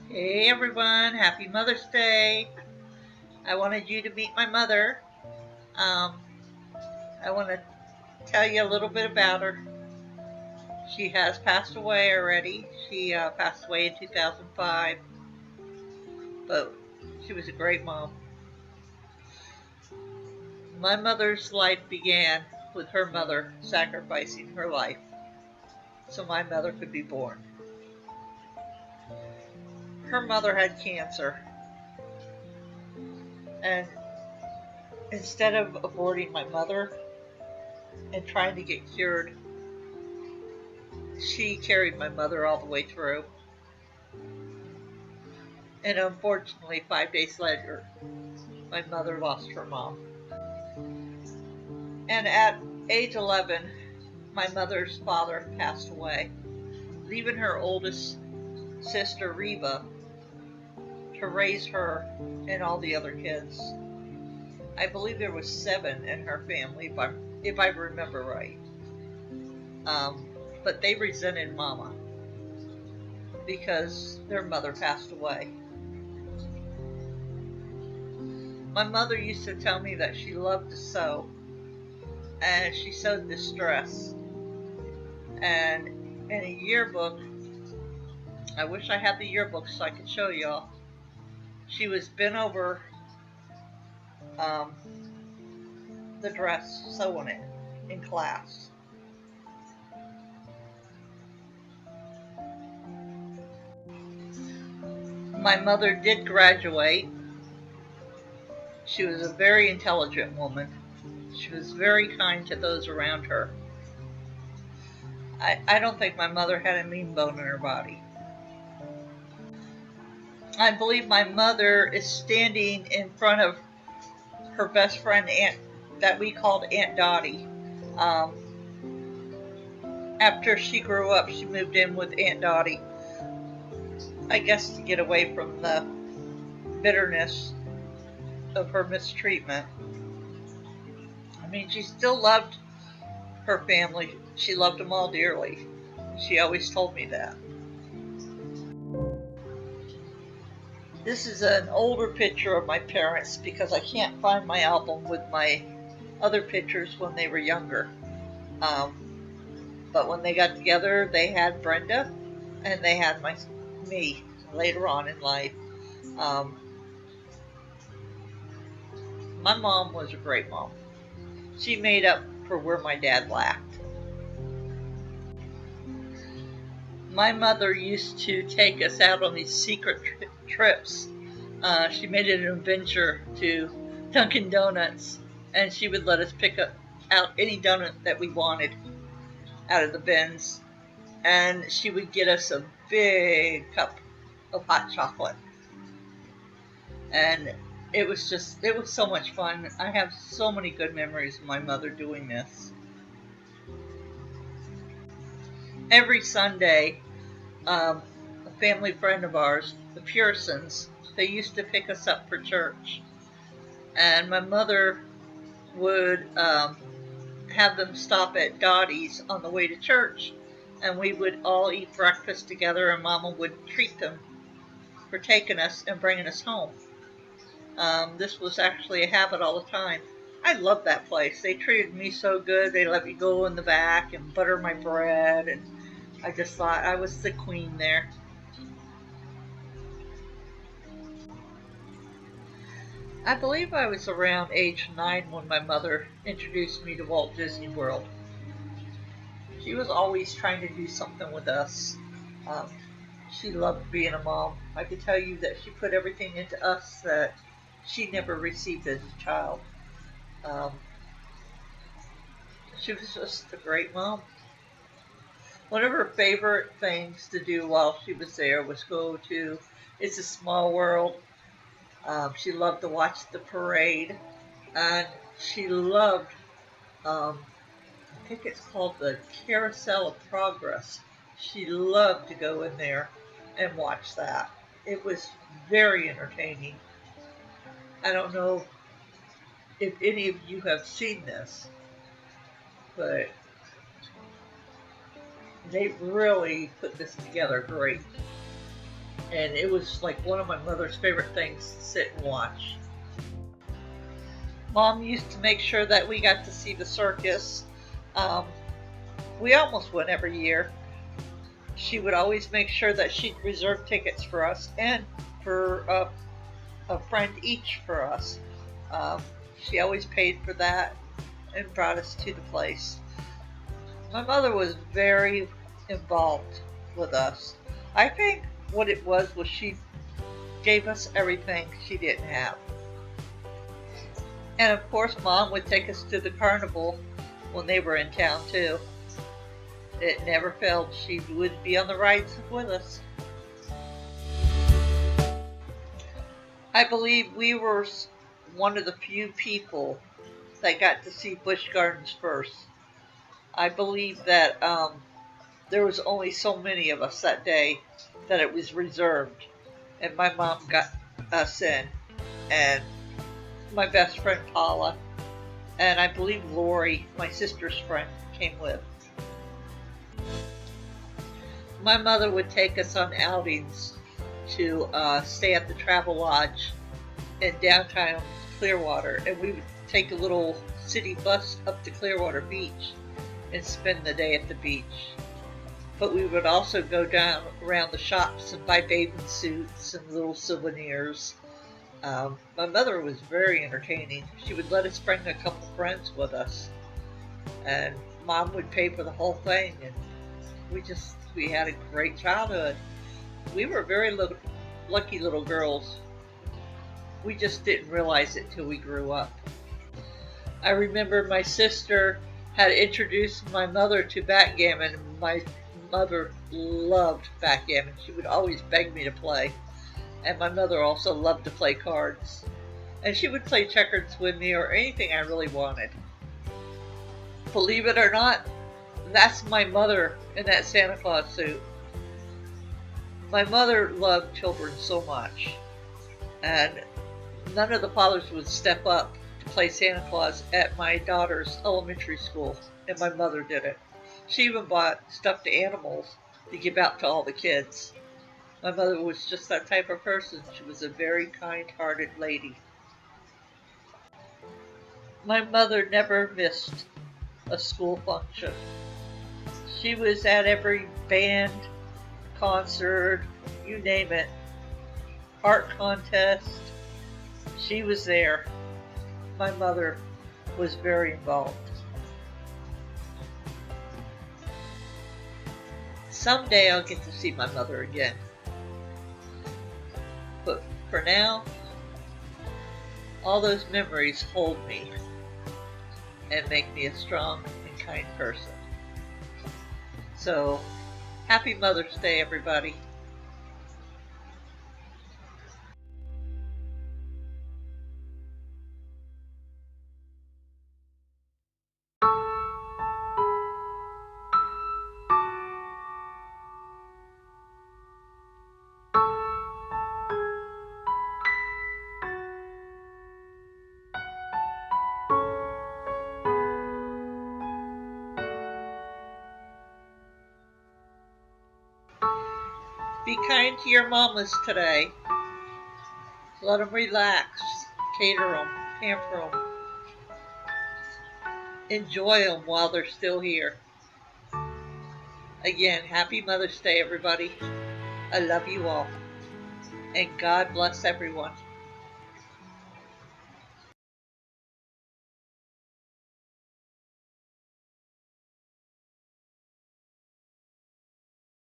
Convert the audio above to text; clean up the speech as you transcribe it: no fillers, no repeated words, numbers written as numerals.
Hey everyone, happy Mother's Day. I wanted you to meet my mother. Um, I want to tell you a little bit about her. She has passed away already. She passed away in 2005, but she was a great mom. My mother's life began with her mother sacrificing her life so my mother could be born. Her mother had cancer, and instead of aborting my mother and trying to get cured, she carried my mother all the way through. And unfortunately, 5 days later, my mother lost her mom. And at age 11, my mother's father passed away, leaving her oldest sister, Reba, to raise her and all the other kids. I believe there was 7 in her family, if I remember right. Um, but they resented Mama because their mother passed away. My mother used to tell me that she loved to sew, and she sewed distress. And in a yearbook, I wish I had the yearbook so I could show y'all, she was bent over um, the dress sewing it in class. My mother did graduate. She was a very intelligent woman. She was very kind to those around her. I don't think my mother had a mean bone in her body. I believe my mother is standing in front of her best friend, Aunt, that we called Aunt Dottie. Um, After she grew up, she moved in with Aunt Dottie, I guess to get away from the bitterness of her mistreatment. I mean, she still loved her family. She loved them all dearly. She always told me that. This is an older picture of my parents because I can't find my album with my other pictures when they were younger. Um, but when they got together, they had Brenda and they had me later on in life. Um, my mom was a great mom. She made up for where my dad lacked. My mother used to take us out on these secret trips. She made it an adventure to Dunkin' Donuts, and she would let us pick out any donut that we wanted out of the bins, and she would get us a big cup of hot chocolate. And it was so much fun. I have so many good memories of my mother doing this. Every Sunday, a family friend of ours, the Puritans, they used to pick us up for church. And my mother would have them stop at Dottie's on the way to church. And we would all eat breakfast together, and Mama would treat them for taking us and bringing us home. This was actually a habit all the time. I loved that place. They treated me so good. They let me go in the back and butter my bread, and I just thought I was the queen there. I believe I was around age 9 when my mother introduced me to Walt Disney World. She was always trying to do something with us. Um, she loved being a mom. I could tell you that she put everything into us that she never received as a child. Um, she was just a great mom. One of her favorite things to do while she was there was go to It's a Small World. She loved to watch the parade, and she loved, I think it's called the Carousel of Progress. She loved to go in there and watch that. It was very entertaining. I don't know if any of you have seen this, but they really put this together great. and it was like one of my mother's favorite things to sit and watch. Mom used to make sure that we got to see the circus. Um, we almost went every year. She would always make sure that she'd reserve tickets for us and for a friend each for us. Um, she always paid for that and brought us to the place. My mother was very involved with us. I think what it was she gave us everything she didn't have. And of course, Mom would take us to the carnival when they were in town too. It never failed. She would be on the rides with us. I believe we were one of the few people that got to see Busch Gardens first. I believe that there was only so many of us that day that it was reserved, and my mom got us in, and my best friend Paula, and I believe Lori, my sister's friend, came with. My mother would take us on outings to stay at the Travel Lodge in downtown Clearwater, and we would take a little city bus up to Clearwater Beach and spend the day at the beach. But we would also go down around the shops and buy bathing suits and little souvenirs. My mother was very entertaining. She would let us bring a couple friends with us, and Mom would pay for the whole thing, and we had a great childhood. We were very lucky little girls. We just didn't realize it till we grew up. I remember my sister had introduced my mother to backgammon. My mother loved backgammon. She would always beg me to play. And my mother also loved to play cards. And she would play checkers with me or anything I really wanted. Believe it or not, that's my mother in that Santa Claus suit. My mother loved children so much. And none of the fathers would step up to play Santa Claus at my daughter's elementary school, and my mother did it. She even bought stuffed animals to give out to all the kids. My mother was just that type of person. She was a very kind-hearted lady. My mother never missed a school function. She was at every band, concert, you name it, art contest. She was there. My mother was very involved. Someday I'll get to see my mother again. But for now, all those memories hold me and make me a strong and kind person. So, happy Mother's Day, everybody. Be kind to your mamas today. Let them relax, cater them, pamper them. Enjoy them while they're still here. Again, happy Mother's Day, everybody. I love you all. And God bless everyone.